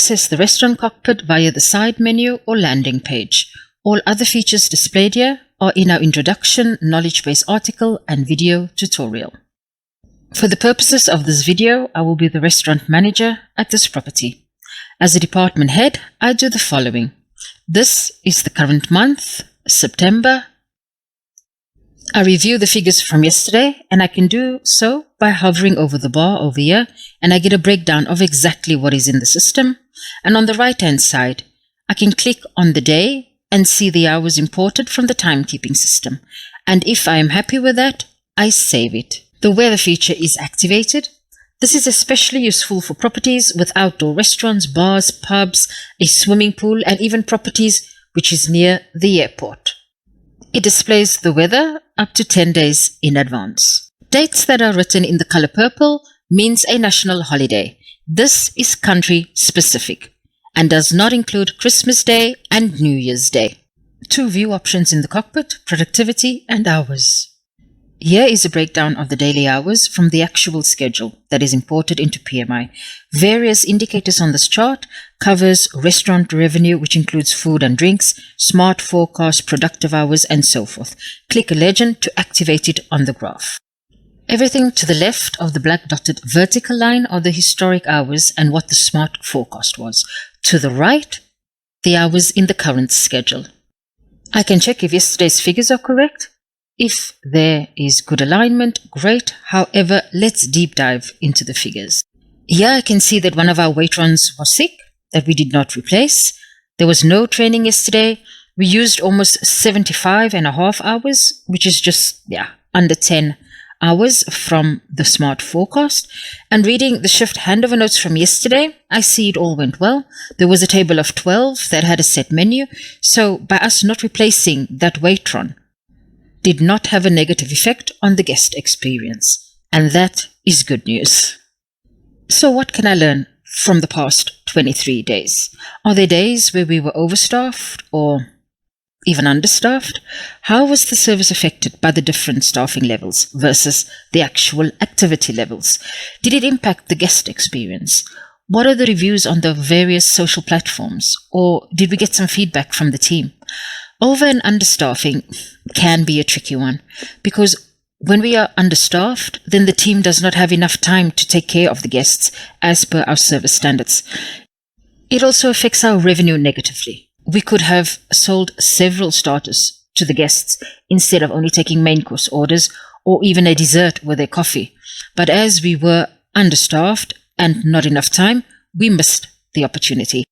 access the restaurant cockpit via the side menu or landing page. All other features displayed here are in our introduction, knowledge base article and video tutorial. For the purposes of this video, I will be the restaurant manager at this property. As a department head, I do the following. This is the current month, September. I review the figures from yesterday, and I can do so by hovering over the bar over here, and I get a breakdown of exactly what is in the system. And on the right hand side, I can click on the day and see the hours imported from the timekeeping system. And if I am happy with that, I save it. The weather feature is activated. This is especially useful for properties with outdoor restaurants, bars, pubs, a swimming pool, and even properties which is near the airport. It displays the weather up to 10 days in advance. Dates that are written in the color purple means a national holiday. This is country specific and does not include Christmas Day and New Year's Day. 2 view options in the cockpit, productivity and hours. Here is a breakdown of the daily hours from the actual schedule that is imported into PMI. Various indicators on this chart covers restaurant revenue, which includes food and drinks, smart forecast, productive hours, and so forth. Click a legend to activate it on the graph. Everything to the left of the black dotted vertical line are the historic hours and what the smart forecast was. To the right, the hours in the current schedule. I can check if yesterday's figures are correct. If there is good alignment, great. However, let's deep dive into the figures. Here I can see that one of our waitrons was sick, that we did not replace. There was no training yesterday. We used almost 75.5 hours, which is just, under 10 hours from the smart forecast. And reading the shift handover notes from yesterday, I see it all went well. There was a table of 12 that had a set menu. So by us not replacing that waitron, did not have a negative effect on the guest experience. And that is good news. So what can I learn from the past 23 days? Are there days where we were overstaffed or even understaffed? How was the service affected by the different staffing levels versus the actual activity levels? Did it impact the guest experience? What are the reviews on the various social platforms? Or did we get some feedback from the team? Over and understaffing can be a tricky one because when we are understaffed, then the team does not have enough time to take care of the guests as per our service standards. It also affects our revenue negatively. We could have sold several starters to the guests instead of only taking main course orders or even a dessert with a coffee. But as we were understaffed and not enough time, we missed the opportunity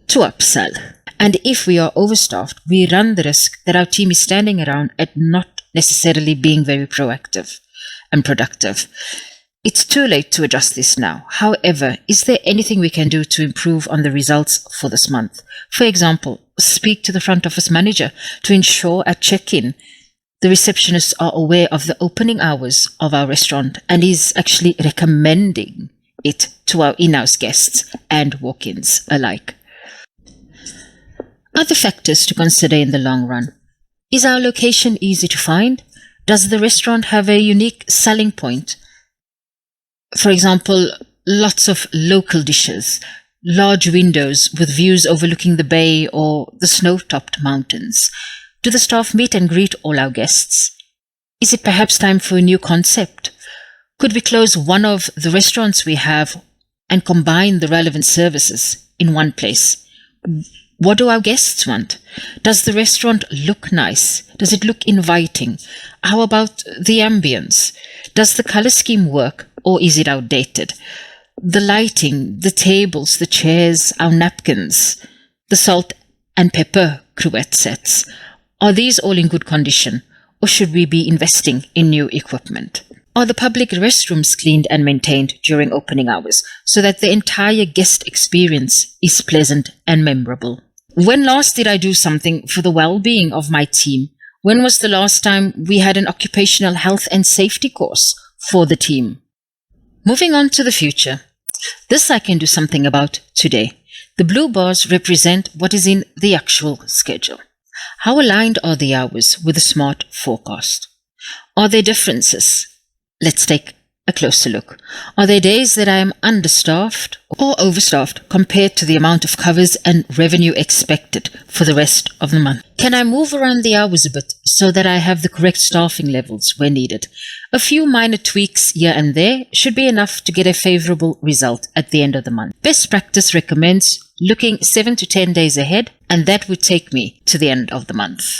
to upsell. And if we are overstaffed, we run the risk that our team is standing around and not necessarily being very proactive and productive. It's too late to adjust this now. However, is there anything we can do to improve on the results for this month? For example, speak to the front office manager to ensure at check-in the receptionists are aware of the opening hours of our restaurant and is actually recommending it to our in-house guests and walk-ins alike. Other factors to consider in the long run. Is our location easy to find? Does the restaurant have a unique selling point? For example, lots of local dishes, large windows with views overlooking the bay or the snow-topped mountains. Do the staff meet and greet all our guests? Is it perhaps time for a new concept? Could we close one of the restaurants we have and combine the relevant services in one place? What do our guests want? Does the restaurant look nice? Does it look inviting? How about the ambience? Does the color scheme work or is it outdated? The lighting, the tables, the chairs, our napkins, the salt and pepper cruet sets. Are these all in good condition or should we be investing in new equipment? Are the public restrooms cleaned and maintained during opening hours so that the entire guest experience is pleasant and memorable? When last did I do something for the well-being of my team? When was the last time we had an occupational health and safety course for the team? Moving on to the future. This I can do something about today. The blue bars represent what is in the actual schedule. How aligned are the hours with the smart forecast? Are there differences? Let's take a closer look. Are there days that I am understaffed or overstaffed compared to the amount of covers and revenue expected for the rest of the month? Can I move around the hours a bit so that I have the correct staffing levels where needed? A few minor tweaks here and there should be enough to get a favorable result at the end of the month. Best practice recommends looking 7 to 10 days ahead, and that would take me to the end of the month.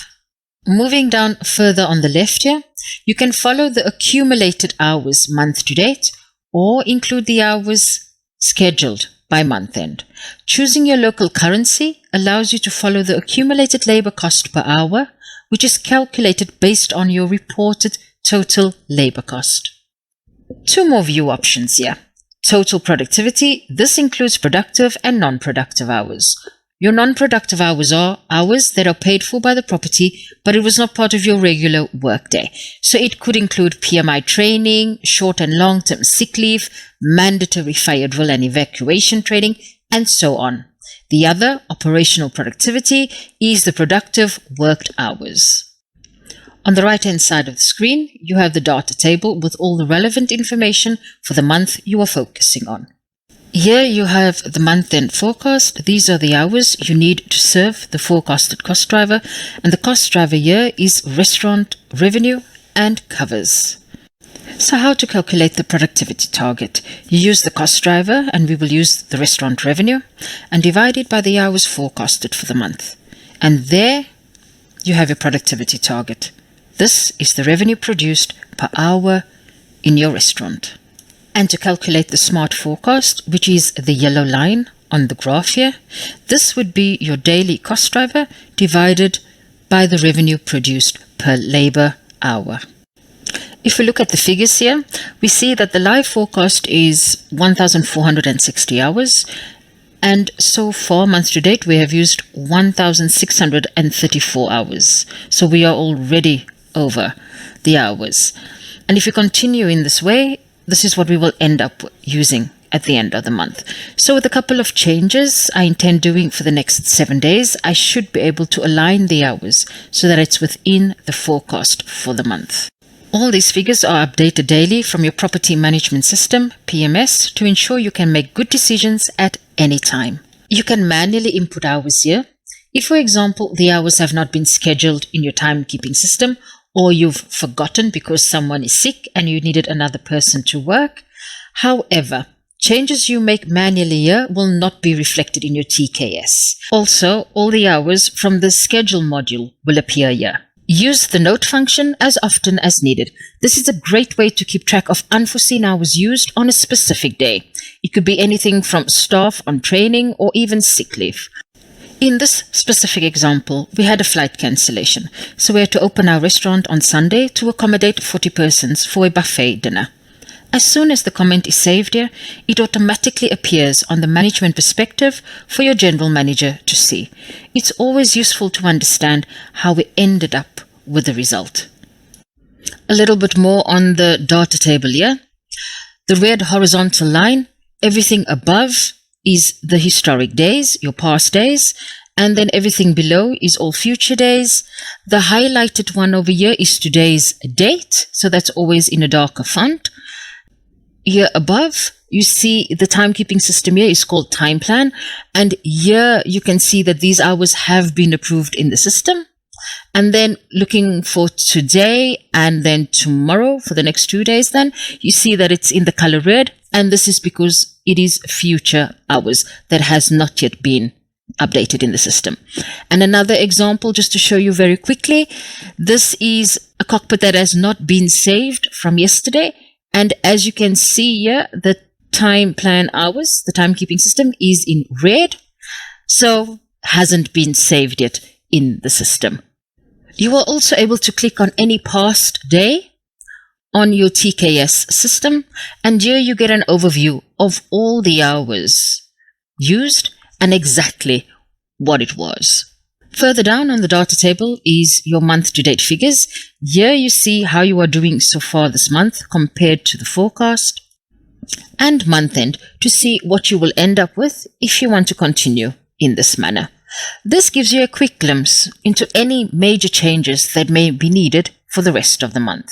Moving down further on the left here, you can follow the accumulated hours month to date or include the hours scheduled by month end. Choosing your local currency allows you to follow the accumulated labor cost per hour, which is calculated based on your reported total labor cost. Two more view options here. Total productivity. This includes productive and non-productive hours. Your non-productive hours are hours that are paid for by the property, but it was not part of your regular workday. So it could include PMI training, short and long-term sick leave, mandatory fire drill and evacuation training, and so on. The other, operational productivity, is the productive worked hours. On the right-hand side of the screen, you have the data table with all the relevant information for the month you are focusing on. Here you have the month-end forecast. These are the hours you need to serve the forecasted cost driver, and the cost driver here is restaurant revenue and covers. So how to calculate the productivity target? You use the cost driver, and we will use the restaurant revenue, and divide it by the hours forecasted for the month. And there you have your productivity target. This is the revenue produced per hour in your restaurant. And to calculate the smart forecast, which is the yellow line on the graph here, this would be your daily cost driver divided by the revenue produced per labor hour. If we look at the figures here, we see that the live forecast is 1,460 hours, and so far, month to date, we have used 1,634 hours. So we are already over the hours. And if you continue in this way, this is what we will end up using at the end of the month. So with a couple of changes I intend doing for the next 7 days, I should be able to align the hours so that it's within the forecast for the month. All these figures are updated daily from your property management system, PMS, to ensure you can make good decisions at any time. You can manually input hours here. If, for example, the hours have not been scheduled in your timekeeping system, or you've forgotten because someone is sick and you needed another person to work. However, changes you make manually here will not be reflected in your TKS. Also, all the hours from the schedule module will appear here. Use the note function as often as needed. This is a great way to keep track of unforeseen hours used on a specific day. It could be anything from staff on training or even sick leave. In this specific example, we had a flight cancellation, so we had to open our restaurant on Sunday to accommodate 40 persons for a buffet dinner. As soon as the comment is saved here, it automatically appears on the management perspective for your general manager to see. It's always useful to understand how we ended up with the result. A little bit more on the data table here. The red horizontal line, everything above is the historic days, your past days, and then everything below is all future days. The highlighted one over here is today's date, so that's always in a darker font. Here above, you see the timekeeping system here is called time plan, and here you can see that these hours have been approved in the system. And then looking for today and then tomorrow for the next 2 days, then you see that it's in the color red, and this is because it is future hours that has not yet been updated in the system. And another example, just to show you very quickly, this is a cockpit that has not been saved from yesterday. And as you can see here, the time plan hours, the timekeeping system is in red, so hasn't been saved yet in the system. You are also able to click on any past day on your TKS system, and here you get an overview of all the hours used and exactly what it was. Further down on the data table is your month-to-date figures. Here you see how you are doing so far this month compared to the forecast, and month-end to see what you will end up with if you want to continue in this manner. This gives you a quick glimpse into any major changes that may be needed for the rest of the month.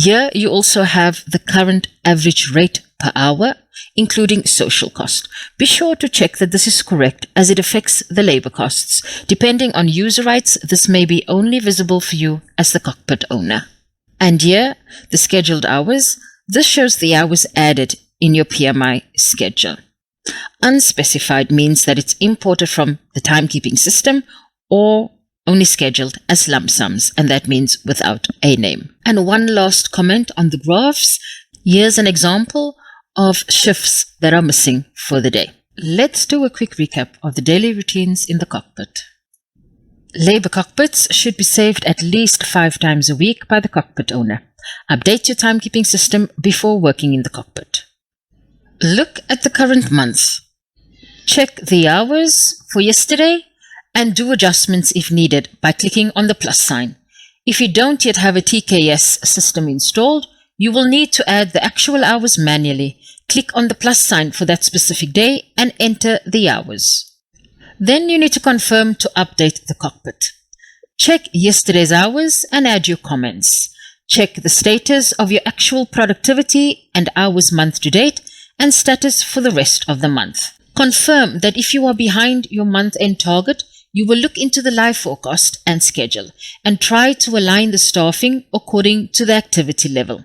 Here you also have the current average rate per hour, including social cost. Be sure to check that this is correct as it affects the labor costs. Depending on user rights, this may be only visible for you as the cockpit owner. And here, the scheduled hours. This shows the hours added in your PMI schedule. Unspecified means that it's imported from the timekeeping system or only scheduled as lump sums, and that means without a name. And one last comment on the graphs. Here's an example of shifts that are missing for the day. Let's do a quick recap of the daily routines in the cockpit. Labor cockpits should be saved at least 5 times a week by the cockpit owner. Update your timekeeping system before working in the cockpit. Look at the current month. Check the hours for yesterday and do adjustments if needed by clicking on the plus sign. If you don't yet have a TKS system installed, you will need to add the actual hours manually. Click on the plus sign for that specific day and enter the hours. Then you need to confirm to update the cockpit. Check yesterday's hours and add your comments. Check the status of your actual productivity and hours month to date and status for the rest of the month. Confirm that if you are behind your month-end target, you will look into the live forecast and schedule and try to align the staffing according to the activity level,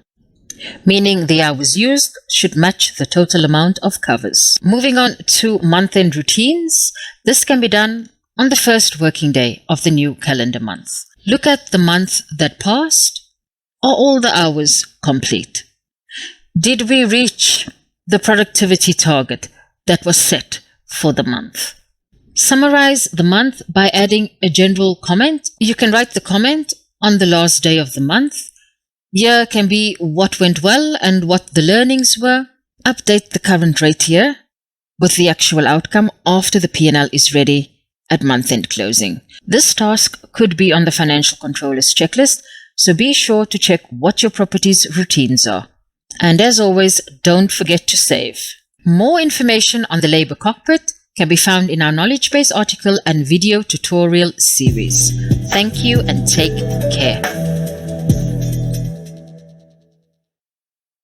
meaning the hours used should match the total amount of covers. Moving on to month-end routines, this can be done on the first working day of the new calendar month. Look at the month that passed. Are all the hours complete? Did we reach the productivity target that was set for the month? Summarize the month by adding a general comment. You can write the comment on the last day of the month. Here can be what went well and what the learnings were. Update the current rate here with the actual outcome after the P&L is ready at month-end closing. This task could be on the financial controller's checklist, so be sure to check what your property's routines are. And as always, don't forget to save. More information on the Labor Cockpit can be found in our knowledge base article and video tutorial series. Thank you and take care.